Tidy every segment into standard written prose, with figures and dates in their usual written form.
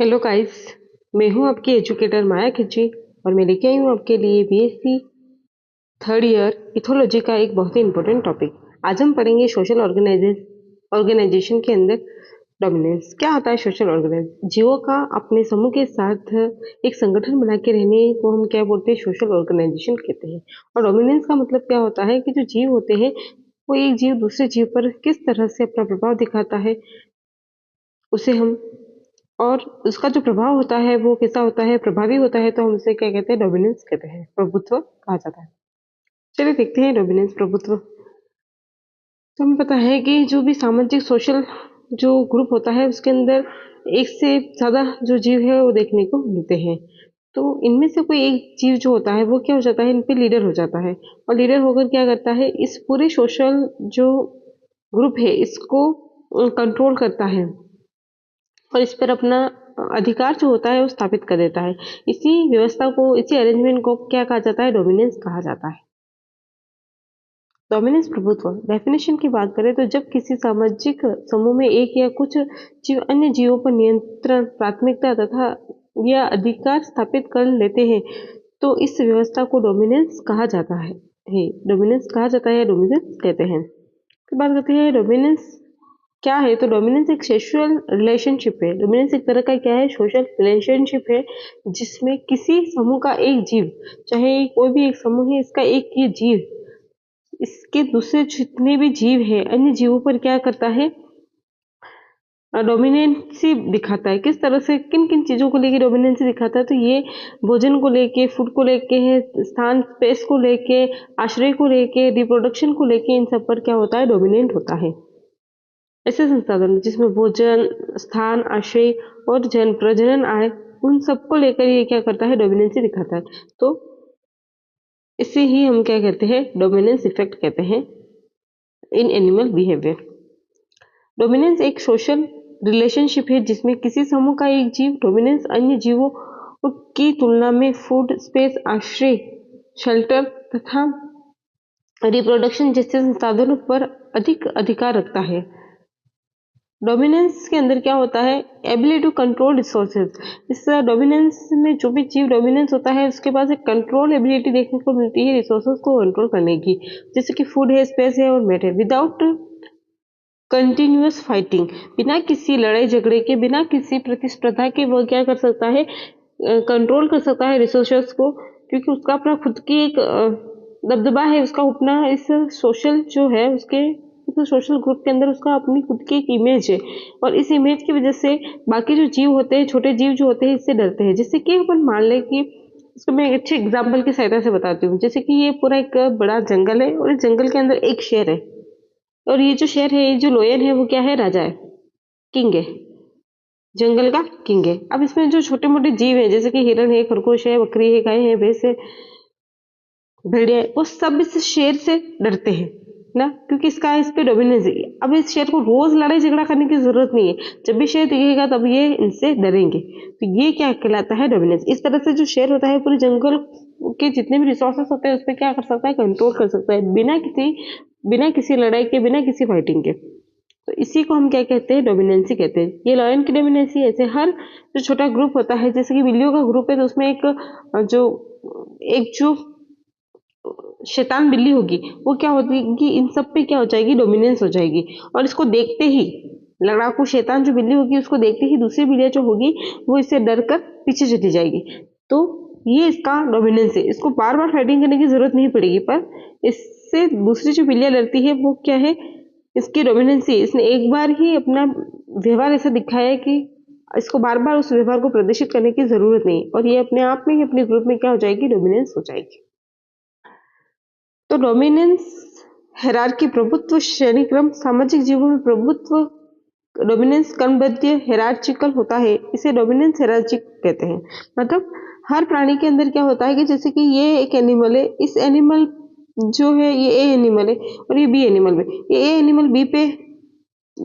Hello guys. मैं हूं आपकी एजुकेटर माया खिची और मैं लेके आई हूं आपके लिए बीएससी थर्ड ईयर इथोलॉजी का एक बहुत ही इंपॉर्टेंट टॉपिक। आज हम पढ़ेंगे सोशल ऑर्गेनाइजेशन के अंदर डोमिनेंस क्या होता है। सोशल ऑर्गेनाइज जीवों का अपने समूह के साथ एक संगठन बना के रहने को हम क्या बोलते हैं, सोशल ऑर्गेनाइजेशन कहते हैं। और डोमिनेंस का मतलब क्या होता है कि जो जीव होते हैं वो एक जीव दूसरे जीव पर किस तरह से अपना प्रभाव दिखाता है, उसे हम और उसका जो प्रभाव होता है वो कैसा होता है, प्रभावी होता है, तो हम उसे क्या कहते हैं, डोमिनेंस कहते हैं, प्रभुत्व कहा जाता है। चलिए देखते हैं डोमिनेंस प्रभुत्व। तो हमें पता है कि जो भी सामाजिक सोशल जो ग्रुप होता है उसके अंदर एक से ज्यादा जो जीव है वो देखने को मिलते हैं। तो इनमें से कोई एक जीव जो होता है वो क्या हो जाता है, इन पे लीडर हो जाता है। और लीडर होकर क्या करता है, इस पूरे सोशल जो ग्रुप है इसको कंट्रोल करता है और इस पर अपना अधिकार जो होता है वो स्थापित कर देता है। इसी व्यवस्था को, इसी अरेंजमेंट को क्या कहा जाता है, डोमिनेंस कहा जाता है। डोमिनेंस प्रभुत्व डेफिनेशन की बात करें तो जब किसी सामाजिक समूह में एक या कुछ जीव अन्य जीवों पर नियंत्रण, प्राथमिकता तथा या अधिकार स्थापित कर लेते हैं तो इस व्यवस्था को डोमिनेंस कहा जाता है। डोमिनेंस कहा जाता है, डोमिनेंस कहते हैं। फिर बात करते हैं डोमिनेंस क्या है। तो डोमिनेंस एक सेक्सुअल रिलेशनशिप है। डोमिनेंस एक तरह का क्या है, सोशल रिलेशनशिप है, जिसमें किसी समूह का एक जीव, चाहे कोई भी एक समूह है, इसका एक ये जीव इसके दूसरे जितने भी जीव है अन्य जीवों पर क्या करता है, डोमिनेंसी दिखाता है। किस तरह से, किन किन चीजों को लेके डोमिनेंसी दिखाता है, तो ये भोजन को लेके, फूड को लेके है, स्थान स्पेस को लेके, आश्रय को लेके, रिप्रोडक्शन को लेके, इन सब पर क्या होता है, डोमिनेंट होता है। ऐसे संसाधन जिसमें भोजन, स्थान, आश्रय और जन प्रजनन आय, उन सबको लेकर ये क्या करता है, डोमिनेंसी दिखाता है। तो इसे ही हम क्या कहते हैं, डोमिनेंस इफेक्ट कहते हैं इन एनिमल बिहेवियर। डोमिनेंस एक सोशल रिलेशनशिप है जिसमें किसी समूह का एक जीव डोमिनेंस अन्य जीवों की तुलना में फूड, स्पेस, आश्रय, शेल्टर तथा रिप्रोडक्शन जैसे संसाधनों पर अधिक अधिकार रखता है। डोमिनेंस के अंदर क्या होता है, एबिलिटी टू कंट्रोल रिसोर्सेज। इस डोमिनेंस में जो भी जीव डोमिनेंस होता है उसके पास एक कंट्रोल एबिलिटी देखने को मिलती है रिसोर्सेज को कंट्रोल करने की, जैसे कि फूड है, स्पेस है और मेट है। विदाउट कंटिन्यूअस फाइटिंग, बिना किसी लड़ाई झगड़े के, बिना किसी प्रतिस्पर्धा के वो क्या कर सकता है, कंट्रोल कर सकता है रिसोर्सेज को, क्योंकि उसका अपना खुद की एक दबदबा है, उसका अपना इस सोशल जो है उसके सोशल ग्रुप के अंदर उसका अपनी खुद की एक इमेज है। और इस इमेज की वजह से बाकी जो जीव होते हैं, छोटे जीव जो होते हैं, इससे डरते हैं। जैसे कि अपन मान लें कि इसको मैं एक अच्छे एग्जाम्पल की सहायता से बताती हूँ। जैसे कि ये पूरा एक बड़ा जंगल है और इस जंगल के अंदर एक शेर है, और ये जो शेर है, ये जो लोयन है, वो क्या है, राजा है, किंग है, जंगल का किंग है। अब इसमें जो छोटे मोटे जीव है, जैसे कि हिरण है, खरगोश है, बकरी है, गाय है, भैंस है, भेड़िया है, वो सब इस शेर से डरते हैं ना, क्योंकि इसका इस पे डोमिनेंस है। अब इस शेर को रोज लड़ाई झगड़ा करने की जरूरत नहीं है, जब भी शेर दिखेगा तब ये इनसे डरेंगे। तो ये क्या कहलाता है, डोमिनेंस। इस तरह से जो शेर होता है पूरे जंगल के जितने भी रिसोर्सेस होते हैं उस पर क्या कर सकता है, कंट्रोल कर सकता है, बिना किसी लड़ाई के, बिना किसी फाइटिंग के। तो इसी को हम क्या कहते हैं, डोमिनेंसी कहते हैं। ये लॉयन की डोमिनेंसी। ऐसे हर जो छोटा ग्रुप होता है, जैसे कि बिल्लियों का ग्रुप है, तो उसमें एक जो शैतान बिल्ली होगी वो क्या होगी, इन सब पे क्या हो जाएगी, डोमिनेंस हो जाएगी। और इसको देखते ही, लड़ाकू शैतान जो बिल्ली होगी उसको देखते ही दूसरी बिल्लियां जो होगी वो इससे डर कर पीछे चली जाएगी। तो ये इसका डोमिनेंस है। इसको बार बार फाइटिंग करने की जरूरत नहीं पड़ेगी, पर इससे दूसरी जो बिल्लियां लड़ती है वो क्या है, इसकी डोमिनेंसी। इसने एक बार ही अपना व्यवहार ऐसा दिखाया है कि इसको बार बार उस व्यवहार को प्रदर्शित करने की जरूरत नहीं, और ये अपने आप में ही अपने ग्रुप में क्या हो जाएगी, डोमिनेंस हो जाएगी। तो डोमिनेंस हायरार्की, प्रभुत्व श्रेणी क्रम। सामाजिक जीवों में प्रभुत्व, डोमिनेंस क्रमबद्ध हायरार्चिकल होता है, इसे डोमिनेंस हायरार्ची कहते हैं। मतलब हर प्राणी के अंदर क्या होता है कि जैसे कि ये एक एनिमल है, इस एनिमल जो है ये ए एनिमल है और ये बी एनिमल में, ये ए एनिमल बी पे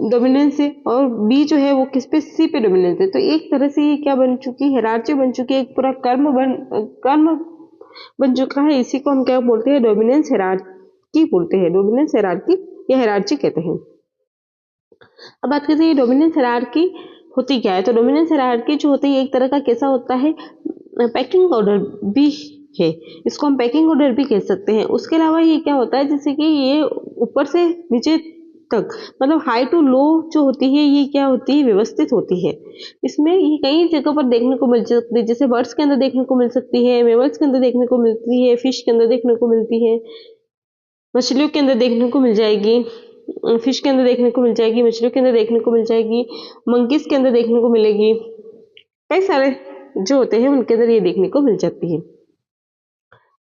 डोमिनेंस है और बी जो है वो किस पे, सी पे डोमिनेंस है। तो एक तरह से ये क्या बन चुकी है, हायरार्ची बन चुकी है, एक पूरा कर्म बन चुका है। इसी को हम क्या बोलते हैं, डोमिनेंस हायरार्की बोलते हैं, डोमिनेंस हायरार्की या हायरार्ची कहते हैं। अब बात करते हैं डोमिनेंस हायरार्की होती क्या है, तो डोमिनेंस हायरार्की जो होती है एक तरह का कैसा होता है, पैकिंग ऑर्डर भी है, इसको हम पैकिंग ऑर्डर भी कह सकते हैं। उसके अलावा ये क्या होता है, जैसे कि ये ऊपर से नीचे तक, मतलब हाई टू लो जो होती है ये क्या होती है, व्यवस्थित होती है। इसमें ये कई जगह पर देखने को मिल सकती है, जैसे बर्ड्स के अंदर देखने को मिल सकती है, मेमल्स के अंदर देखने को मिलती है, फिश के अंदर देखने को मिलती है, मछलियों के अंदर देखने को मिल जाएगी, फिश के अंदर देखने को मिल जाएगी, मछलियों के अंदर देखने को मिल जाएगी, मंकीज के अंदर देखने को मिलेगी, कई सारे जो होते हैं उनके अंदर ये देखने को मिल जाती है।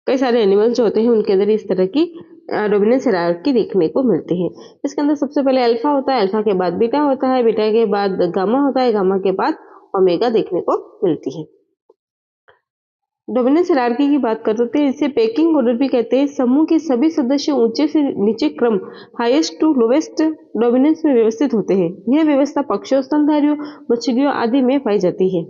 कई सारे एनिमल्स जो होते हैं उनके अंदर इस तरह की डोमिनेंस हायरार्की देखने को मिलती है। इसके अंदर सबसे पहले अल्फा होता है, अल्फा के बाद बीटा होता है, बीटा के बाद गामा होता है, गामा के बाद ओमेगा देखने को मिलती है। डोमिनेंस हायरार्की की बात करते हैं, इसे पैकिंग ऑर्डर भी कहते हैं। समूह के सभी सदस्य ऊंचे से नीचे क्रम हाईएस्ट टू लोवेस्ट डोमिनेंस में व्यवस्थित होते हैं। यह व्यवस्था पक्षियों, स्तनधारियों, मछलियों आदि में पाई जाती है।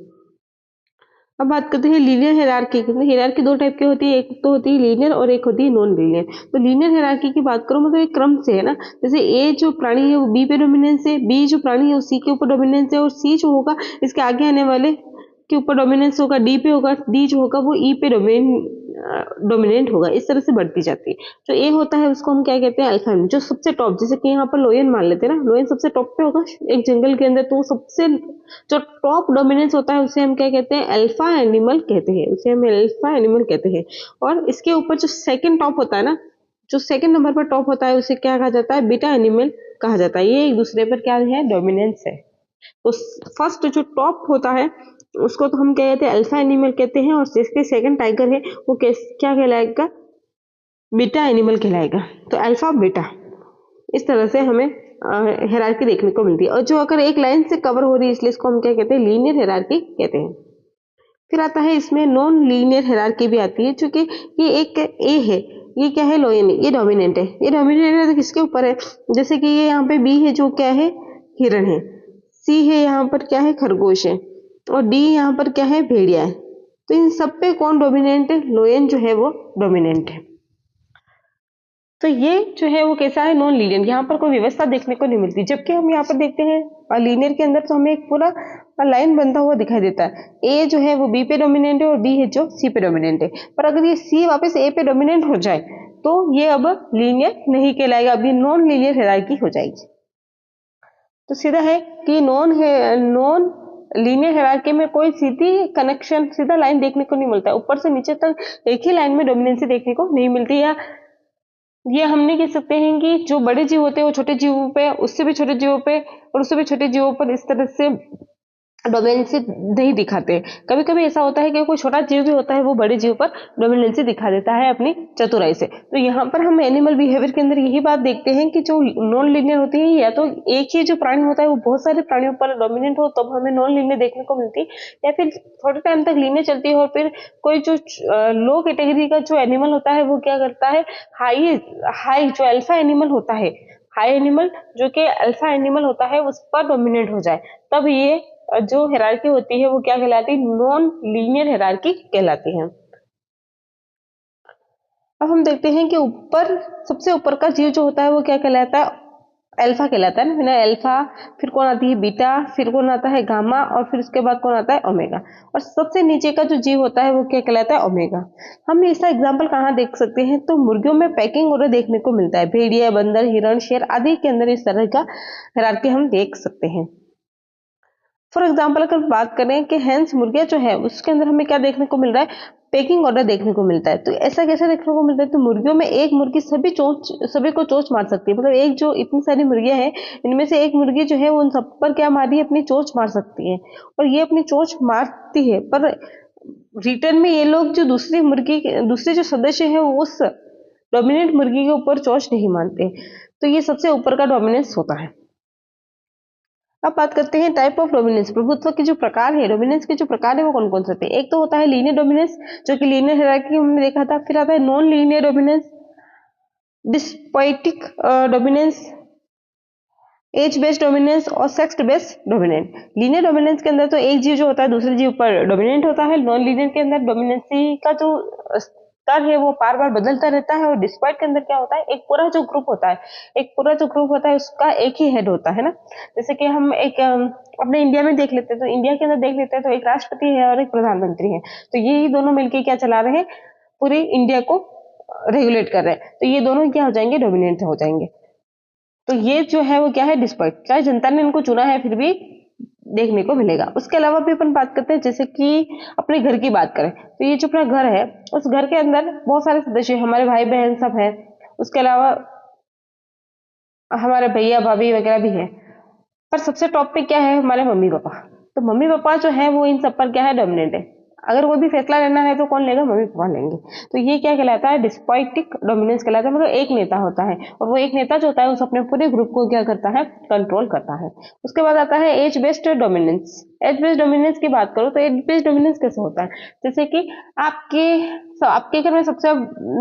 अब बात करते हैं लीनियर हायरार्की की। हायरार्की दो टाइप की होती है, एक तो होती है लीनियर और एक होती है नॉन लीनियर। तो लीनियर हायरार्की की बात करो मतलब एक क्रम से है ना, जैसे ए जो प्राणी है वो बी पे डोमिनेंस है, बी जो प्राणी है वो सी के ऊपर डोमिनेंस है, और सी जो होगा इसके आगे आने वाले के ऊपर डोमिनेंस होगा, डी पे होगा, डी जो होगा वो ई पे डोमिनेंट होगा। इस तरह से बढ़ती जाती है। जो ए होता है उसको हम क्या कहते हैं, अल्फा एनिमल। जो सबसे टॉप, जैसे कि यहाँ पर लोयन मान लेते हैं ना, लोयन सबसे टॉप पे होगा एक जंगल के अंदर, तो सबसे जो टॉप डोमिनेंस होता है उसे हम क्या कहते हैं, अल्फा एनिमल कहते हैं, उसे हम अल्फा एनिमल कहते हैं। और इसके ऊपर जो सेकंड टॉप होता है ना, जो सेकंड नंबर पर टॉप होता है उसे क्या कहा जाता है, बीटा एनिमल कहा जाता है। ये एक दूसरे पर क्या है, डोमिनेंस है। तो फर्स्ट जो टॉप होता है उसको तो हम क्या कहते हैं, अल्फा एनिमल कहते हैं, और जिसके सेकंड टाइगर है वो क्या कहलाएगा, बीटा एनिमल कहलाएगा। तो अल्फा बीटा, इस तरह से हमें हायरार्की देखने को मिलती है। और जो अगर एक लाइन से कवर हो रही है इसलिए इसको हम क्या कहते हैं, लीनियर हायरार्की कहते हैं। फिर आता है इसमें नॉन लीनियर हायरार्की भी आती है, क्योंकि ये एक ए है, ये क्या है, लोयन, ये डोमिनेंट है। ये डोमिनेंट है तो किसके ऊपर है, जैसे कि ये यहाँ पे बी है जो क्या है, हिरण है, सी है यहाँ पर क्या है, खरगोश है, और डी यहाँ पर क्या है, भेड़िया है। तो इन सब पे कौन डोमिनेंट है, लोयन जो है वो डोमिनेंट है। तो ये जो है वो कैसा है, नॉन लीनियर, यहाँ पर कोई व्यवस्था देखने को नहीं मिलती। जबकि हम यहाँ पर देखते हैं लीनियर के अंदर तो हमें एक पूरा लाइन बनता हुआ दिखाई देता है। ए जो है वो बी पे डोमिनेंट है और डी है जो सी पे डोमिनेंट है। पर अगर ये सी वापस ए पे डोमिनेंट हो जाए तो ये अब लीनियर नहीं कहलाएगा, अब ये नॉन लीनियर हायरार्की हो जाएगी। तो सीधा है कि नॉन लीनियर हायरार्की में कोई सीधी कनेक्शन, सीधा लाइन देखने को नहीं मिलता है। ऊपर से नीचे तक एक ही लाइन में डोमिनेंसी देखने को नहीं मिलती। या ये हम नहीं कह सकते हैं कि जो बड़े जीव होते हैं वो छोटे जीवों पे, उससे भी छोटे जीवों पे और उससे भी छोटे जीवों पर इस तरह से डोमिनेंसी नहीं दिखाते। कभी कभी ऐसा होता है कि कोई छोटा जीव भी होता है वो बड़े जीव पर डोमिनेंसी दिखा देता है अपनी चतुराई से। तो यहाँ पर हम एनिमल बिहेवियर के अंदर यही बात देखते हैं कि जो नॉन लीनियर होती है, या तो एक ही जो प्राणी होता है वो बहुत सारे प्राणियों पर डोमिनेंट हो तब हमें नॉन लीनियर देखने को मिलती है, या फिर थोड़े टाइम तक लीनियर चलती है और फिर कोई जो लो कैटेगरी का जो एनिमल होता है वो क्या करता है, हाई जो अल्फा एनिमल होता है, हाई एनिमल जो कि अल्फा एनिमल होता है उस पर डोमिनेट हो जाए, तब ये जो हायरार्की होती है वो क्या कहलाती है, नॉन लीनियर हायरार्की कहलाती है। अब हम देखते हैं कि ऊपर सबसे ऊपर का जीव जो होता है वो क्या कहलाता है, अल्फा कहलाता है ना, अल्फा, फिर कौन आती है बीटा, फिर कौन आता है गामा, और फिर उसके बाद कौन आता है ओमेगा। और सबसे नीचे का जो जीव होता है वो क्या कहलाता है, ओमेगा। हम इसका एग्जांपल कहाँ देख सकते हैं, तो मुर्गियों में पैकिंग ऑर्डर देखने को मिलता है। भेड़िया, बंदर, हिरण, शेर आदि के अंदर इस तरह का हायरार्की हम देख सकते हैं। फॉर एग्जाम्पल अगर बात करें कि हैंस मुर्गिया जो है उसके अंदर हमें क्या देखने को मिल रहा है, पैकिंग ऑर्डर देखने को मिलता है। तो ऐसा कैसे देखने को मिलता है, तो मुर्गियों में एक मुर्गी सभी को चोंच मार सकती है। मतलब एक जो इतनी सारी मुर्गियां हैं इनमें से एक मुर्गी जो है वो उन सब पर क्या मार रही है, अपनी चोंच मार सकती है। और ये अपनी चोंच मारती है पर रिटर्न में ये लोग जो दूसरे जो सदस्य है उस डोमिनेंट मुर्गी के ऊपर चोंच नहीं मारते। तो ये सबसे ऊपर का डोमिनेंस होता है। अब बात करते हैं टाइप ऑफ डोमिनेंस, प्रभुत्व के जो प्रकार है, डोमिनेंस के जो प्रकार है वो कौन कौन से होते हैं। एक तो होता है लीनियर डोमिनेंस जो कि लीनियर हायरार्की हमने देखा था। फिर आता है non linear dominance, despotic dominance, age based dominance और sex based dominance. Linear dominance के अंदर तो एक जीव जो होता है दूसरे जीव पर डोमिनेंट होता है। नॉन लीनियर के अंदर डोमिनेंसी का जो तर है वो बार बार बदलता रहता है। और डिस्क्वाइट के अंदर क्या होता है, एक पूरा जो ग्रुप होता है, उसका एक ही हेड होता है ना। जैसे कि हम एक अपने इंडिया में देख लेते हैं, तो इंडिया के अंदर देख लेते हैं तो एक राष्ट्रपति है और एक प्रधानमंत्री है। तो ये दोनों मिलकर क्या चला रहे हैं, पूरी इंडिया को रेगुलेट कर रहे हैं। तो ये दोनों क्या हो जाएंगे, डोमिनेंट हो जाएंगे। तो ये जो है वो क्या है, डिस्पर्ट, चाहे जनता ने इनको चुना है फिर भी देखने को मिलेगा। उसके अलावा भी अपन बात करते हैं, जैसे कि अपने घर की बात करें तो ये जो अपना घर है, उस घर के अंदर बहुत सारे सदस्य, हमारे भाई बहन सब हैं। उसके अलावा हमारे भैया भाभी वगैरह भी है। पर सबसे टॉप पे क्या है, हमारे मम्मी पापा। तो मम्मी पापा जो है वो इन सब पर क्या है, डोमिनेट है। अगर कोई भी फैसला लेना है तो कौन लेगा, मम्मी पापा लेंगे। तो ये क्या कहलाता है, डिस्पोटिक डोमिनेंस कहलाता है। मतलब एक नेता होता है और वो एक नेता जो होता है उस अपने पूरे ग्रुप को क्या करता है, कंट्रोल करता है। उसके बाद आता है age based dominance. Age based dominance की बात करो तो एज बेस्ड डोमिनेंस कैसे होता है, जैसे कि आपके घर में सबसे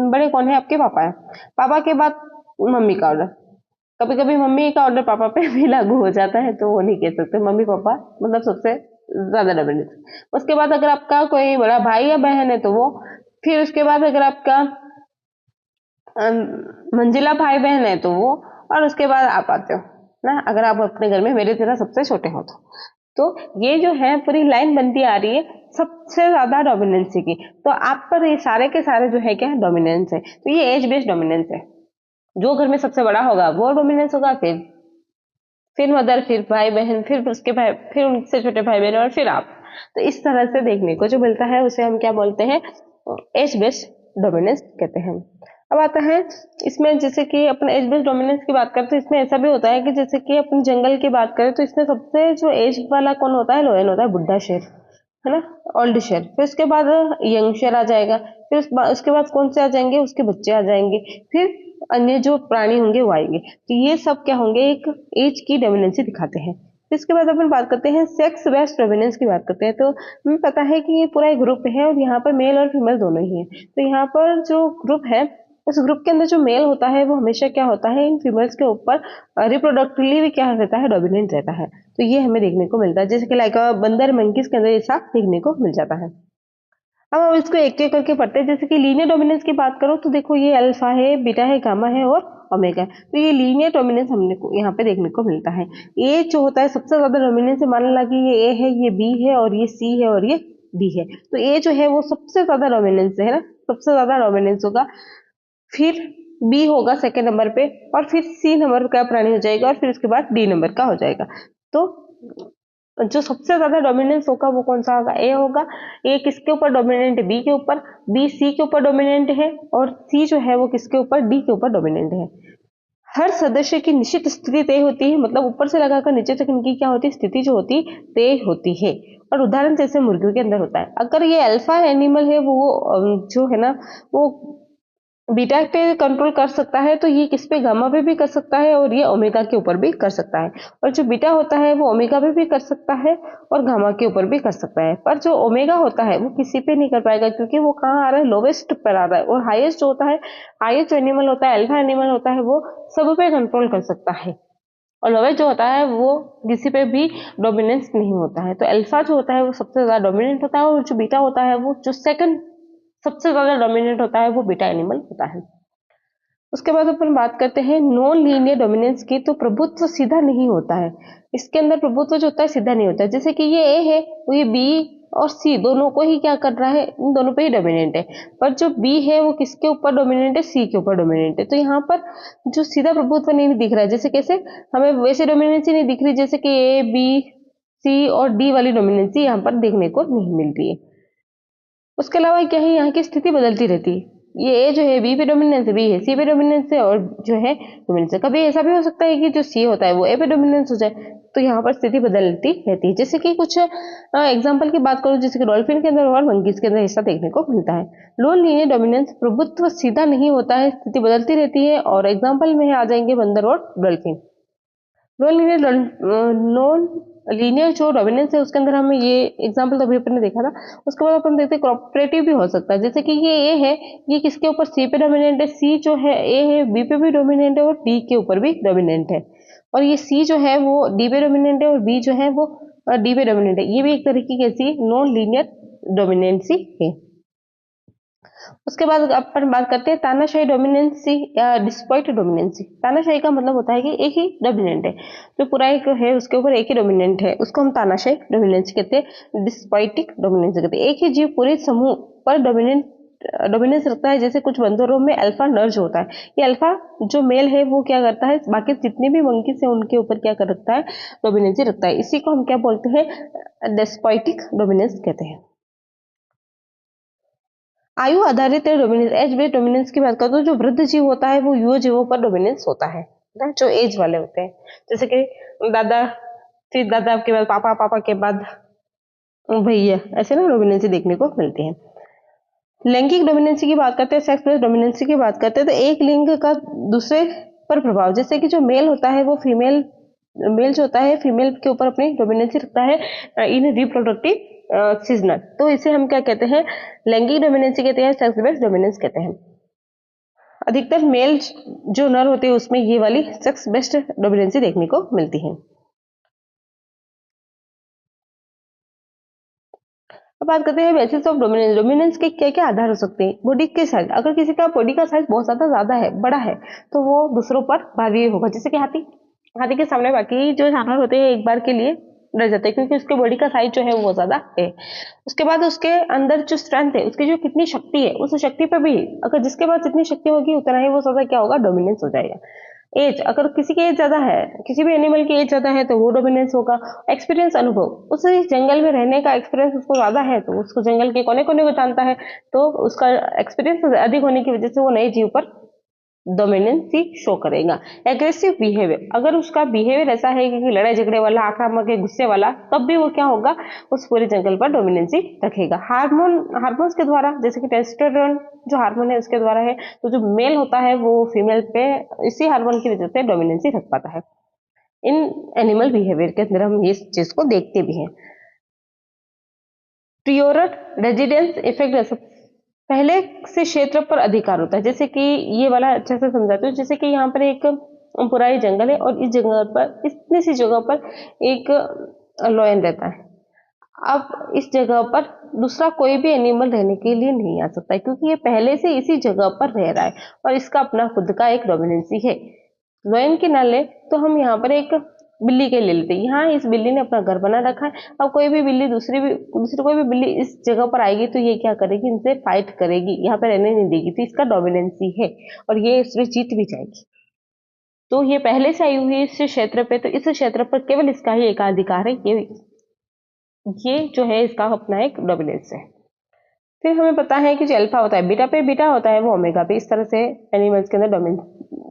बड़े कौन है, आपके पापा है। पापा के बाद मम्मी का ऑर्डर। कभी कभी मम्मी का ऑर्डर पापा पे भी लागू हो जाता है, तो वो नहीं कह सकते मम्मी पापा मतलब सबसे ज्यादा डोमिनेंस। उसके बाद अगर आपका कोई बड़ा भाई या बहन है तो वो, फिर उसके बाद अगर आपका मंजिला भाई बहन है तो वो, और उसके बाद आप आते हो ना, अगर आप अपने घर में मेरे तरह सबसे छोटे हो तो ये जो है पूरी लाइन बनती आ रही है सबसे ज्यादा डोमिनेंसी की। तो आप पर ये सारे के सारे जो है क्या, डोमिनेंस है। तो ये एज बेस्ड डोमिनेंस है। जो घर में सबसे बड़ा होगा वो डोमिनेंस होगा, फिर मदर, फिर भाई बहन, फिर उसके भाई, फिर उनसे छोटे भाई बहन, और फिर आप। तो इस तरह से देखने को जो मिलता है उसे हम क्या बोलते हैं, एज बेस्ड डोमिनेंस कहते हैं। अब आता है इसमें, जैसे कि अपन एज बेस्ड डोमिनेंस की बात करें तो इसमें ऐसा भी होता है कि जैसे कि अपन जंगल की बात करें तो इसमें सबसे जो एज वाला कौन होता है, लोयन होता है, बुढ़ा शेर है ना, ओल्ड शेर। फिर उसके बाद यंग शेर आ जाएगा। फिर उसके बाद कौन से आ जाएंगे, उसके बच्चे आ जाएंगे। फिर अन्य जो प्राणी होंगे वो आएंगे। तो ये सब क्या होंगे, एक एज की डोमिनेंसी दिखाते हैं। फिर इसके बाद अपन बात करते हैं सेक्स बेस्ड डोमिनेंस की बात करते हैं। तो हमें पता है कि ये पूरा एक ग्रुप है और यहाँ पर मेल और फीमेल दोनों ही है। तो यहाँ पर जो ग्रुप है, उस ग्रुप के अंदर जो मेल होता है वो हमेशा क्या होता है, इन फीमेल्स के ऊपर रिप्रोडक्टिवली भी क्या रहता है, डोमिनेंट रहता है। तो ये हमें देखने को मिलता है, जैसे कि लाइक बंदर मंकीज के अंदर ऐसा देखने को मिल जाता है। अब हम इसको एक एक करके पढ़ते हैं। जैसे कि लीनियर डोमिनेंस की बात करो तो देखो ये अल्फा है, बीटा है, गामा है और ओमेगा है। तो ये लीनियर डोमिनेंस हमने को यहाँ पे देखने को मिलता है। ए जो होता है सबसे ज्यादा डोमिनेंस है, मान लगा कि ये ए है, ये बी है और ये सी है और ये डी है। तो ए जो है वो सबसे ज्यादा डोमिनेंस है ना, सबसे ज्यादा डोमिनेंस होगा। फिर बी होगा सेकेंड नंबर पे, और फिर सी नंबर का प्राणी हो जाएगा, और फिर उसके बाद डी नंबर का हो जाएगा। तो जो सबसे ज्यादा डोमिनेंस होगा वो कौन सा होगा, ए होगा। ए किसके ऊपर डोमिनेंट है, बी के ऊपर। बी सी के ऊपर डोमिनेंट है, और सी जो है वो किसके ऊपर, डी के ऊपर डोमिनेंट है। हर सदस्य की निश्चित स्थिति तय होती है, मतलब ऊपर से लगाकर नीचे तक इनकी क्या होती है, स्थिति जो होती तय होती है। और उदाहरण जैसे मुर्गियों के अंदर होता है, अगर ये अल्फा एनिमल है वो जो है ना वो बीटा पे कंट्रोल कर सकता है, तो ये किस पे, गामा पे भी कर सकता है और ये ओमेगा के ऊपर भी कर सकता है। और जो बीटा होता है वो ओमेगा पे भी कर सकता है और गामा के ऊपर भी कर सकता है। पर जो ओमेगा होता है वो किसी पे नहीं कर पाएगा, क्योंकि वो कहाँ आ रहा है, लोवेस्ट पर आ रहा है। और हाईएस्ट जो होता है, हाईएस्ट जो एनिमल होता है, अल्फा एनिमल होता है, वो सब पे कंट्रोल कर सकता है। और लोवेस्ट जो होता है वो किसी पे भी डोमिनेंस नहीं होता है। तो अल्फा जो होता है वो सबसे ज्यादा डोमिनेंट होता है, और जो बीटा होता है वो जो सेकंड सबसे ज्यादा डोमिनेंट होता है वो बीटा एनिमल होता है। उसके बाद अपन बात करते हैं नॉन लीनियर डोमिनेंस की। तो प्रभुत्व सीधा नहीं होता है, इसके अंदर प्रभुत्व जो होता है सीधा नहीं होता है। जैसे कि ये ए है, वो ये बी और सी दोनों को ही क्या कर रहा है, इन दोनों पे ही डोमिनेंट है। पर जो बी है वो किसके ऊपर डोमिनेंट है, सी के ऊपर डोमिनेंट है। तो यहाँ पर जो सीधा प्रभुत्व नहीं दिख रहा है, जैसे कैसे हमें वैसे डोमिनेंसी नहीं दिख रही, जैसे कि ए बी सी और डी वाली डोमिनेंसी यहाँ पर देखने को नहीं मिल रही है। उसके अलावा क्या है, यहाँ की स्थिति बदलती रहती है। ये ए जो है बी पे डोमिनेंस है, बी है सी पे डोमिनेंस है, और जो है डोमिनेंस है। कभी ऐसा भी हो सकता है कि जो सी होता है वो ए पे डोमिनेंस हो जाए। तो यहाँ पर स्थिति बदलती रहती है। जैसे कि कुछ एग्जांपल की बात करूं, जैसे कि डॉल्फिन के अंदर और मंकीज के अंदर ऐसा देखने को मिलता है। नॉन लीनियर डोमिनेंस, प्रभुत्व सीधा नहीं होता है, स्थिति बदलती रहती है। और एग्जाम्पल में आ जाएंगे बंदर और डॉल्फिन। नॉन लीनियर जो डोमिनेंस है उसके अंदर हमें ये एग्जांपल तो अभी अपन ने देखा था। उसके बाद अपन देखते हैं कोऑपरेटिव भी हो सकता है। जैसे कि ये ए है, ये किसके ऊपर, सी पे डोमिनेंट है। सी जो है ए है, बी पे भी डोमिनेंट है और डी के ऊपर भी डोमिनेंट है। और ये सी जो है वो डी पे डोमिनेंट है और बी जो है वो डी पे डोमिनेंट है। ये भी एक तरीके की ऐसी नॉन लीनियर डोमिनेंसी है। उसके बाद अपन बात करते हैं तानाशाही डोमिनेंसी या डिस्पॉइट डोमिनेंसी। तानाशाही का मतलब होता है कि एक ही डोमिनेंट है, जो पूरा एक है उसके ऊपर एक ही डोमिनेंट है, उसको हम तानाशाही डोमिनेंसी कहते हैं। डिस्पॉइटिक डोमिनेंसी कहते हैं एक ही जीव पूरे समूह पर डोमिनेंस रखता है। जैसे कुछ बंदरों में अल्फा नर्ज होता है, ये अल्फा जो मेल है वो क्या करता है, बाकी जितने भी मंकीज है उनके ऊपर क्या कर रखता है, डोमिनेंसी रखता है। इसी को हम क्या बोलते हैं, डेस्पोइटिक डोमिनेंस कहते हैं। आयु आधारित डोमिनेंस, एज बेस्ड डोमिनेंस की बात करें तो जो वृद्ध जीव होता है वो युवा जीवों पर डोमिनेंस होता है ना, जो एज वाले होते हैं। जैसे कि दादा, फिर दादा के बाद पापा, पापा के बाद भैया, ऐसे ना डोमिनेंसी देखने को मिलती है। लैंगिक डोमिनेंसी की बात करते हैं, सेक्स बेस्ड डोमिनेंसी की बात करते हैं, तो एक लिंग का दूसरे पर प्रभाव, जैसे कि जो मेल होता है वो फीमेल, मेल जो होता है फीमेल के ऊपर अपनी डोमिनेंसी रखता है इन रिप्रोडक्टिव सीजनल, तो इसे हम क्या कहते हैं, लैंगिक डोमिनेंसी कहते हैं, सेक्स बेस्ड डोमिनेंस कहते हैं। अधिकतर मेल जो नर होते हैं उसमें ये वाली सेक्स बेस्ड डोमिनेंसी देखने को मिलती है। अब बात करते हैं बेसिस ऑफ डोमिनेंस। डोमिनेंस के क्या क्या आधार हो सकते हैं। बॉडी के साइज, अगर किसी का बॉडी का साइज बहुत ज्यादा है, बड़ा है, तो वो दूसरों पर भारी होगा। जैसे कि हाथी, हाथी के सामने बाकी जो जानवर होते हैं एक बार के लिए डर जाते हैं, क्योंकि उसके बॉडी का साइज जो है वो ज्यादा है। उसके बाद उसके अंदर जो स्ट्रेंथ है, उसकी जो कितनी शक्ति है, उस शक्ति पे भी, अगर जिसके पास जितनी शक्ति होगी उतना ही वो ज्यादा क्या होगा, डोमिनेंस हो जाएगा। एज, अगर किसी की एज ज्यादा है, किसी भी एनिमल की एज ज्यादा है तो वो डोमिनेंस होगा। एक्सपीरियंस, अनुभव, उस जंगल में रहने का एक्सपीरियंस उसको ज्यादा है तो उसको जंगल के कोने कोने को जानता है, तो उसका एक्सपीरियंस अधिक होने की वजह से वो नए जीव पर डोमिनेंसी शो करेगा। एग्रेसिव बिहेवियर, अगर उसका बिहेवियर ऐसा है कि लड़ाई झगड़े वाला, आक्रामक है, गुस्से वाला, तब भी वो क्या होगा, उस पूरे जंगल पर डोमिनेंसी रखेगा। हार्मोन्स के द्वारा, जैसे कि टेस्टोस्टेरोन जो हार्मोन है उसके द्वारा है, तो जो मेल होता है वो फीमेल पे इसी हार्मोन की वजह से डोमिनेंसी रख पाता है। इन एनिमल बिहेवियर के अंदर हम इस चीज को देखते भी हैं। प्रियोरर रेजिडेंस इफेक्ट, पहले से क्षेत्र पर अधिकार होता है। जैसे कि ये वाला अच्छे से समझाती हूँ। जैसे कि यहाँ पर एक पूरा ही जंगल है और इस जगह पर, इतनी सी जगह पर एक लॉयन रहता है। अब इस जगह पर दूसरा कोई भी एनिमल रहने के लिए नहीं आ सकता है, क्योंकि ये पहले से इसी जगह पर रह रहा है और इसका अपना खुद का एक डोमिनेंसी है। लॉयन के ना ले तो हम यहाँ पर एक बिल्ली के ले लेते हैं। यहाँ इस बिल्ली ने अपना घर बना रखा है। अब कोई भी बिल्ली, दूसरी कोई भी बिल्ली इस जगह पर आएगी तो ये क्या करेगी, इनसे फाइट करेगी, यहाँ पे रहने नहीं देगी, तो इसका डोमिनेंसी है और ये इसमें जीत भी जाएगी। तो ये पहले से आई हुई है इस क्षेत्र पे, तो इस क्षेत्र पर केवल इसका ही एकाधिकार है। ये जो है इसका अपना एक डोमिनेंस है। फिर हमें पता है कि जो अल्फा होता है बीटा पे, बीटा होता है वो ओमेगा पे, इस तरह से एनिमल्स के अंदर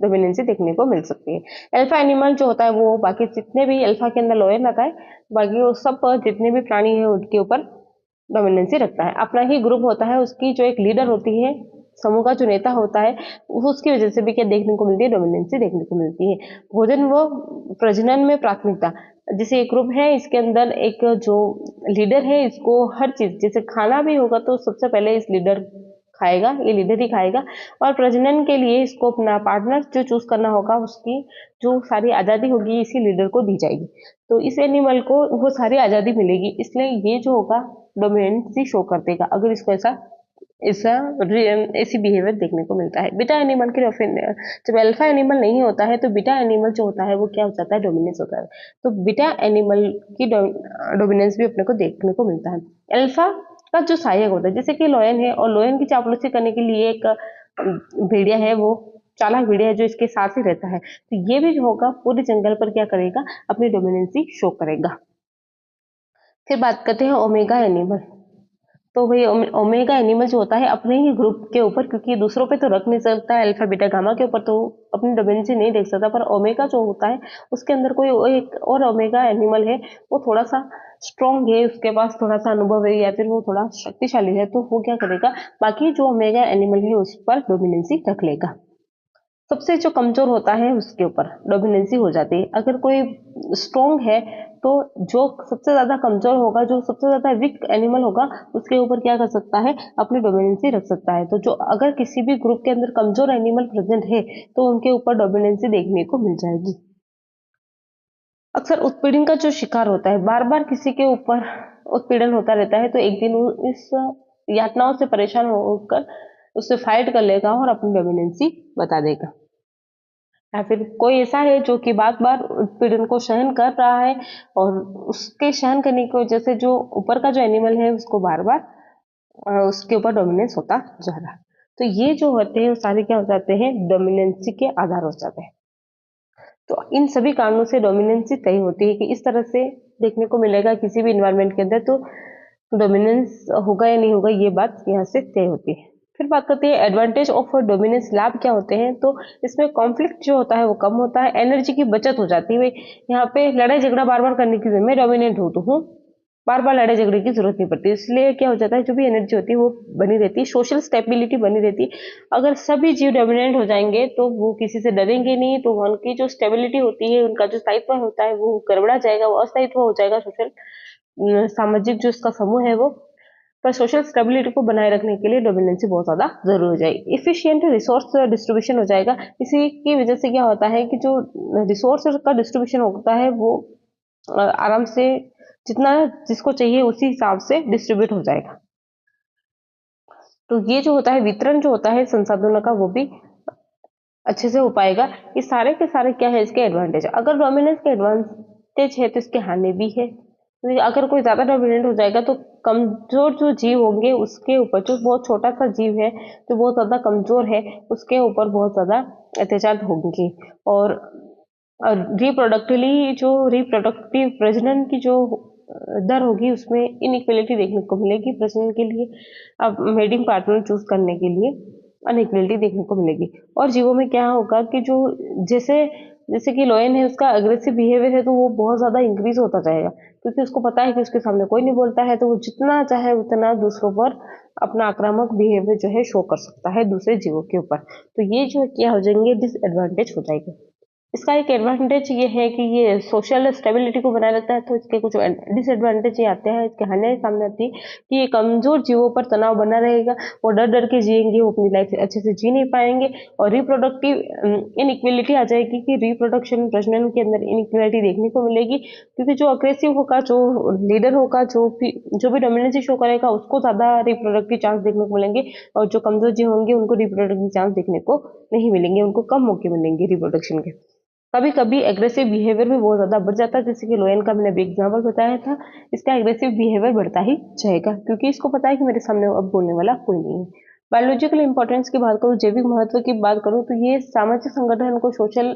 डोमिनेंसी देखने को मिल सकती है। अल्फा एनिमल जो होता है वो बाकी जितने भी, अल्फा के अंदर लोयन आता है, बाकी वो सब जितने भी प्राणी है उनके ऊपर डोमिनेंसी रखता है। अपना ही ग्रुप होता है, उसकी जो एक लीडर होती है, समूह का जो नेता होता है, उसकी वजह से भी क्या देखने को मिलती है, डोमिनेंसी देखने को मिलती है। भोजन व प्रजनन में प्राथमिकता, जैसे एक ग्रुप है इसके अंदर एक जो लीडर है, इसको हर चीज, जैसे खाना भी होगा तो सबसे पहले इस लीडर खाएगा, ये लीडर ही खाएगा। और प्रजनन के लिए इसको अपना पार्टनर जो चूज करना होगा, उसकी जो सारी आजादी होगी इसी लीडर को दी जाएगी। तो इस एनिमल को वो सारी आजादी मिलेगी, इसलिए ये जो होगा डोमिनेंसी शो कर देगा अगर इसको ऐसा ऐसा ऐसी बिहेवियर देखने को मिलता है। बीटा एनिमल की जब अल्फा एनिमल नहीं होता है तो बीटा एनिमल जो होता है वो क्या हो जाता है, डोमिनेंस होता है। तो बीटा एनिमल की डोमिनेंस भी अपने को देखने को मिलता है। अल्फा का जो सहायक होता है, जैसे कि लोयन है, और लोयन की चापलूसी करने के लिए एक भेड़िया है, वो चालाक भेड़िया है जो इसके साथ ही रहता है, तो ये भी जो होगा पूरे जंगल पर क्या करेगा, अपनी डोमिनेंसी शो करेगा। फिर बात करते हैं ओमेगा एनिमल। तो भाई ओमेगा एनिमल जो होता है अपने ही ग्रुप के ऊपर, क्योंकि दूसरों पे तो रख नहीं सकता है, अल्फा बीटा गामा के ऊपर तो अपनी डोमिनेंसी नहीं देख सकता, पर ओमेगा जो होता है उसके अंदर कोई एक और ओमेगा एनिमल है, वो थोड़ा सा स्ट्रॉन्ग है, उसके पास थोड़ा सा अनुभव है या फिर वो थोड़ा शक्तिशाली है, तो वो क्या करेगा, बाकी जो ओमेगा एनिमल है उस पर डोमिनेंसी रख लेगा। सबसे जो कमजोर होता है उसके ऊपर डोमिनेंसी हो जाती है। अगर कोई स्ट्रोंग है तो जो सबसे ज्यादा कमजोर होगा, जो सबसे ज्यादा वीक एनिमल होगा, उसके ऊपर क्या कर सकता है, अपनी डोमिनेंसी रख सकता है। तो जो अगर किसी भी ग्रुप के अंदर कमजोर एनिमल प्रेजेंट है तो उनके ऊपर डोमिनेंसी देखने को मिल जाएगी। अक्सर उत्पीड़न का जो शिकार होता है, बार बार किसी के ऊपर उत्पीड़न होता रहता है, तो एक दिन यातनाओं से परेशान होकर उससे फाइट कर लेगा और अपनी डोमिनेंसी बता देगा। या फिर कोई ऐसा है जो कि बार बार उत्पीड़न को सहन कर रहा है और उसके सहन करने की वजह से जो ऊपर का जो एनिमल है उसको बार बार उसके ऊपर डोमिनेंस होता जा रहा है। तो ये जो होते हैं वो सारे क्या हो जाते हैं, डोमिनेंसी के आधार हो जाते हैं। तो इन सभी कारणों से डोमिनेंसी तय होती है कि इस तरह से देखने को मिलेगा किसी भी इन्वायरमेंट के अंदर, तो डोमिनेंस होगा या नहीं होगा ये बात यहाँ से तय होती है। फिर बात करते हैं एडवांटेज ऑफ डोमिनेंस, लाभ क्या होते हैं। तो इसमें कॉन्फ्लिक्ट जो होता है वो कम होता है, एनर्जी की बचत हो जाती है। यहाँ पे लड़ाई झगड़ा बार बार करने की, मैं डोमिनेंट हूँ तो हूँ, बार बार लड़ाई झगड़े की जरूरत नहीं पड़ती, इसलिए क्या हो जाता है जो भी एनर्जी होती है वो बनी रहती है, सोशल स्टेबिलिटी बनी रहती है। अगर सभी जीव डोमिनेंट हो जाएंगे तो वो किसी से डरेंगे नहीं, तो उनकी जो स्टेबिलिटी होती है, उनका जो स्थायित्व होता है वो गड़बड़ा जाएगा, वो अस्थायित्व हो जाएगा। सोशल सामाजिक जो इसका समूह है वो, पर सोशल स्टेबिलिटी को बनाए रखने के लिए डोमिनेंसी बहुत ज्यादा जरूरी हो जाएगी। इफिशियंट रिसोर्स डिस्ट्रीब्यूशन हो जाएगा। इसी की वजह से क्या होता है कि जो रिसोर्स का डिस्ट्रीब्यूशन होता है वो आराम से जितना जिसको चाहिए उसी हिसाब से डिस्ट्रीब्यूट हो जाएगा। तो ये जो होता है वितरण जो होता है संसाधनों का वो भी अच्छे से हो पाएगा। ये सारे के सारे क्या है इसके एडवांटेज। अगर डोमिनेंस के एडवांटेज है तो इसके हानि भी है। तो अगर कोई ज्यादा डोमिनेंट हो जाएगा तो कमजोर जो जीव होंगे उसके ऊपर, जो बहुत छोटा सा जीव है जो बहुत ज्यादा कमजोर है उसके ऊपर बहुत ज्यादा अत्याचार होंगे। और रिप्रोडक्टिवली जो रिप्रोडक्टिव प्रजनन की जो दर होगी उसमें इनइक्वलिटी देखने को मिलेगी। प्रजनन के लिए अब मेडिंग पार्टनर चूज करने के लिए अनइक्वलिटी देखने को मिलेगी। और जीवों में क्या होगा कि जो जैसे जैसे कि लोयन है उसका अग्रेसिव बिहेवियर है तो वो बहुत ज्यादा इंक्रीज होता जाएगा, क्योंकि उसको पता है कि उसके सामने कोई नहीं बोलता है, तो वो जितना चाहे उतना दूसरों पर अपना आक्रामक बिहेवियर जो है शो कर सकता है दूसरे जीवों के ऊपर। तो ये जो क्या हो जाएंगे, डिसएडवांटेज हो जाएगा। इसका एक एडवांटेज ये है कि ये सोशल स्टेबिलिटी को बनाए रखता है। तो इसके कुछ डिसएडवांटेज ये आते हैं, इसके हानियां सामने आती है कि ये कमजोर जीवों पर तनाव बना रहेगा, वो डर डर के जिएंगे, वो अपनी लाइफ अच्छे से जी नहीं पाएंगे। और रिप्रोडक्टिव इनइक्वलिटी आ जाएगी कि रिप्रोडक्शन प्रजनन के अंदर इनइक्वलिटी देखने को मिलेगी, क्योंकि जो अग्रेसिव होगा, जो लीडर होगा, जो भी डोमिनेंसी शो करेगा उसको ज्यादा रिप्रोडक्टिव चांस देखने को मिलेंगे, और जो कमजोर जीव होंगे उनको रिप्रोडक्टिव चांस देखने को नहीं मिलेंगे, उनको कम मौके मिलेंगे रिप्रोडक्शन के। कभी कभी एग्रेसिव बिहेवियर भी बहुत ज्यादा बढ़ जाता है, जैसे कि लोयन का मैंने अभी एग्जाम्पल बताया था। इसका एग्रेसिव बिहेवियर बढ़ता ही जाएगा क्योंकि इसको पता है कि मेरे सामने अब बोलने वाला कोई नहीं है। बायोलॉजिकल इंपॉर्टेंस की बात करूँ, जैविक महत्व की बात करूँ, तो ये सामाजिक संगठन को सोशल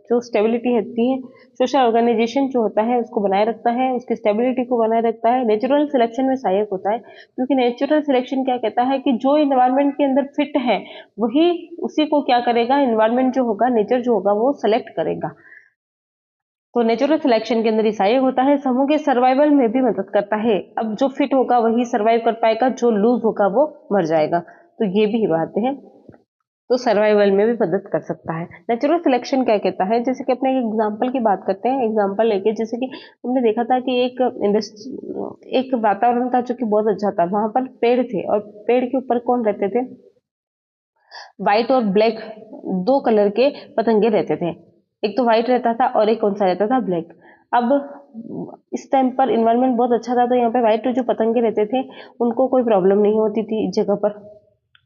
जो स्टेबिलिटी होती है, सोशल ऑर्गेनाइजेशन जो होता है उसको बनाए रखता है, उसकी स्टेबिलिटी को बनाए रखता है। नेचुरल सिलेक्शन में सहायक होता है, क्योंकि नेचुरल सिलेक्शन क्या कहता है कि जो इन्वायरमेंट के अंदर फिट है वही उसी को क्या करेगा, इन्वायरमेंट जो होगा, नेचर जो होगा वो सेलेक्ट करेगा। तो नेचुरल सिलेक्शन के अंदर सहायक होता है, समूह के सर्वाइवल में भी मदद करता है। अब जो फिट होगा वही सर्वाइव कर पाएगा, जो लूज होगा वो मर जाएगा। तो ये भी बात है, तो सर्वाइवल में भी मदद कर सकता है। नेचुरल सिलेक्शन क्या कहता है, जैसे कि अपने एक एग्जांपल की बात करते हैं। एग्जांपल लेके, जैसे कि हमने देखा था कि एक वातावरण था जो कि बहुत अच्छा था, वहां पर पेड़ थे और पेड़ के ऊपर कौन रहते थे, व्हाइट और ब्लैक दो कलर के पतंगे रहते थे। एक तो व्हाइट रहता था और एक कौन सा रहता था, ब्लैक। अब इस टाइम पर इन्वायरमेंट बहुत अच्छा था, तो यहाँ पे व्हाइट जो पतंगे रहते थे उनको कोई प्रॉब्लम नहीं होती थी इस जगह पर।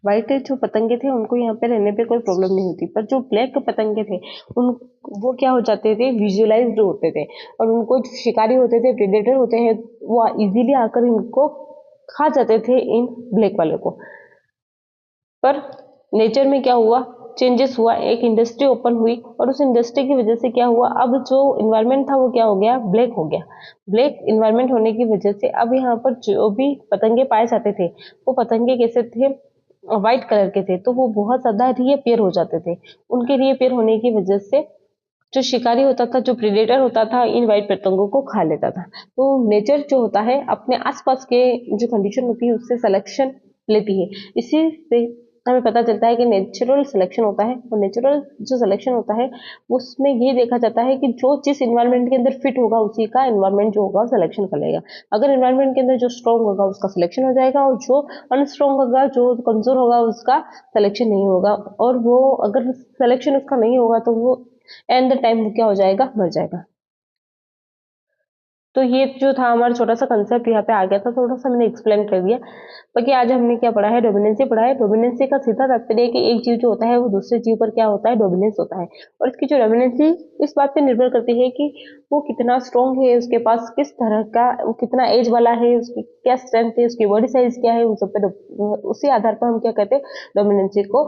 व्हाइट जो पतंगे थे उनको यहाँ पे रहने पे कोई प्रॉब्लम नहीं होती, पर जो ब्लैक पतंगे थे उन वो क्या हो जाते थे, विजुअलाइज्ड होते थे, और उनको जो शिकारी होते थे, प्रेडेटर होते हैं, वो इजीली आकर इनको खा जाते थे, इन ब्लैक वाले को। पर नेचर में क्या हुआ, चेंजेस हुआ, एक इंडस्ट्री ओपन हुई और उस इंडस्ट्री की वजह से क्या हुआ, अब जो इन्वायरमेंट था वो क्या हो गया, ब्लैक हो गया। ब्लैक इन्वायरमेंट होने की वजह से अब यहाँ पर जो भी पतंगे पाए जाते थे वो पतंगे कैसे थे, व्हाइट कलर के थे, तो वो बहुत ज्यादा रीअपियर हो जाते थे। उनके रीअपियर होने की वजह से जो शिकारी होता था, जो प्रेडेटर होता था, इन व्हाइट पतंगों को खा लेता था। तो नेचर जो होता है अपने आसपास के जो कंडीशन होती है उससे सिलेक्शन लेती है। इसी से हमें पता चलता है कि नेचुरल सिलेक्शन होता है, और नेचुरल जो सिलेक्शन होता है उसमें ये देखा जाता है कि जो जिस इन्वायरमेंट के अंदर फिट होगा उसी का इन्वायरमेंट जो होगा सिलेक्शन कर लेगा। अगर इन्वायरमेंट के अंदर जो स्ट्रॉन्ग होगा उसका सिलेक्शन हो जाएगा, और जो अनस्ट्रॉन्ग होगा, जो कमजोर होगा, उसका सिलेक्शन नहीं होगा। और वो अगर सिलेक्शन उसका नहीं होगा तो वो एंड द टाइम क्या हो जाएगा, मर जाएगा। तो ये जो था हमारा छोटा सा कंसेप्ट यहाँ पे आ गया था, थोड़ा सा मैंने एक्सप्लेन कर दिया। बाकी आज हमने क्या पढ़ा है, डोमिनेंसी पढ़ा है। डोमिनेंसी का सीधा तात्पर्य है कि एक जीव जो होता है वो दूसरे जीव पर क्या होता है, डोमिनेंस होता है। और इसकी जो डोमिनेंसी इस बात पे निर्भर करती है कि वो कितना स्ट्रॉन्ग है, उसके पास किस तरह का, वो कितना एज वाला है, उसकी क्या स्ट्रेंथ है, उसकी बॉडी साइज क्या है, उन सब पे उसी आधार पर हम क्या कहते हैं, डोमिनेंसी को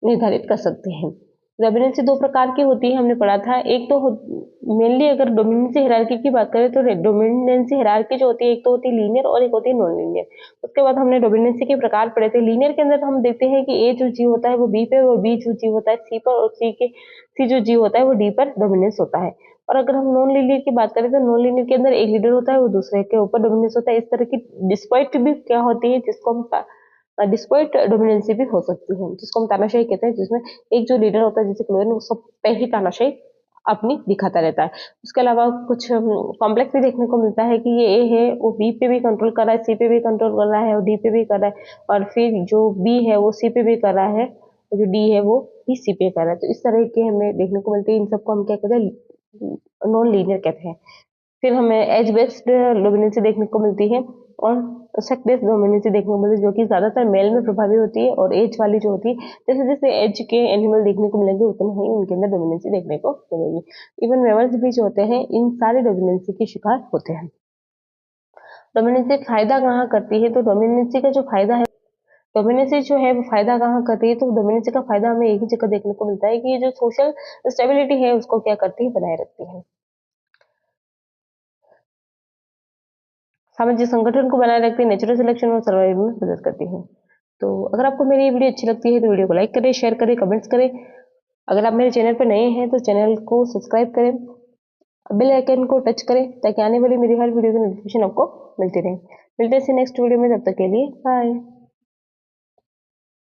निर्धारित कर सकते हैं। डोमिनेंसी दो प्रकार की होती है, हमने पढ़ा था। एक तो मेनली अगर डोमिनेंसी हायरार्की की बात करें तो डोमिनेंसी हायरार्की जो होती है, एक तो होती है लीनियर और एक होती है नॉन लीनियर। उसके बाद हमने डोमिनेंसी के प्रकार पढ़े थे। लीनियर के अंदर हम देखते हैं कि ए जो जीव होता है वो बी पे, और बी जो जीव होता है सी पर, और सी जो जीव होता है वो डी पर डोमिनेंस होता है। और अगर हम नॉन लीनियर की बात करें तो नॉन लीनियर के अंदर एक लीडर होता है, वो दूसरे के ऊपर डोमिनेंस होता है। इस तरह की डिस्पॉइट भी क्या होती है, जिसको हम डिस्पॉइट डोमिनेंसी भी हो सकती है, जिसको हम तानाशाही कहते हैं, जिसमें एक जो लीडर होता है जैसे क्लोरीन, वो सब पे ही तानाशाही अपनी दिखाता रहता है। उसके अलावा कुछ कॉम्प्लेक्स भी देखने को मिलता है कि ये ए है वो बी पे भी कंट्रोल कर रहा है, सी पे भी कंट्रोल कर रहा है, और डी पे भी कर रहा है, और फिर जो बी है वो सी पे भी कर रहा है, और जो डी है वो भी सी पे कर रहा है। तो इस तरह के हमें देखने को मिलते हैं। इन सबको हम क्या कहते हैं, नॉन लीनियर कहते हैं। फिर हमें एज बेस्ड डोमिनेंसी देखने को मिलती है, और सेक्स बेस्ड डोमिनेंसी देखने को मिलती है, जो कि ज्यादातर मेल में प्रभावी होती है। और एज वाली जो होती है, जैसे जैसे एज के एनिमल देखने को मिलेंगे उतने ही उनके अंदर डोमिनेंसी देखने को मिलेगी। इवन मेमल्स भी जो होते हैं इन सारे डोमिनेंसी के शिकार होते हैं। डोमिनेंसी फायदा कहाँ करती है, तो डोमिनेंसी का जो फायदा है, डोमिनेंसी जो है वो फायदा कहाँ करती है, तो डोमिनेंसी का फायदा हमें एक ही जगह देखने को मिलता है कि ये जो सोशल स्टेबिलिटी है उसको क्या करती है, बनाए रखती है। सामाजिक संगठन को बनाए रखती है, नेचुरल सिलेक्शन और सर्वाइवल में मदद करती है। तो अगर आपको मेरी ये वीडियो अच्छी लगती है तो वीडियो को लाइक करें, शेयर करें, कमेंट्स करें। अगर आप मेरे चैनल पर नए हैं तो चैनल को सब्सक्राइब करें, बेल आइकन को टच करें, ताकि आने वाली मेरी हर वीडियो की नोटिफिकेशन आपको मिलती रहे। मिलते हैं नेक्स्ट वीडियो में, तब तक के लिए बाय।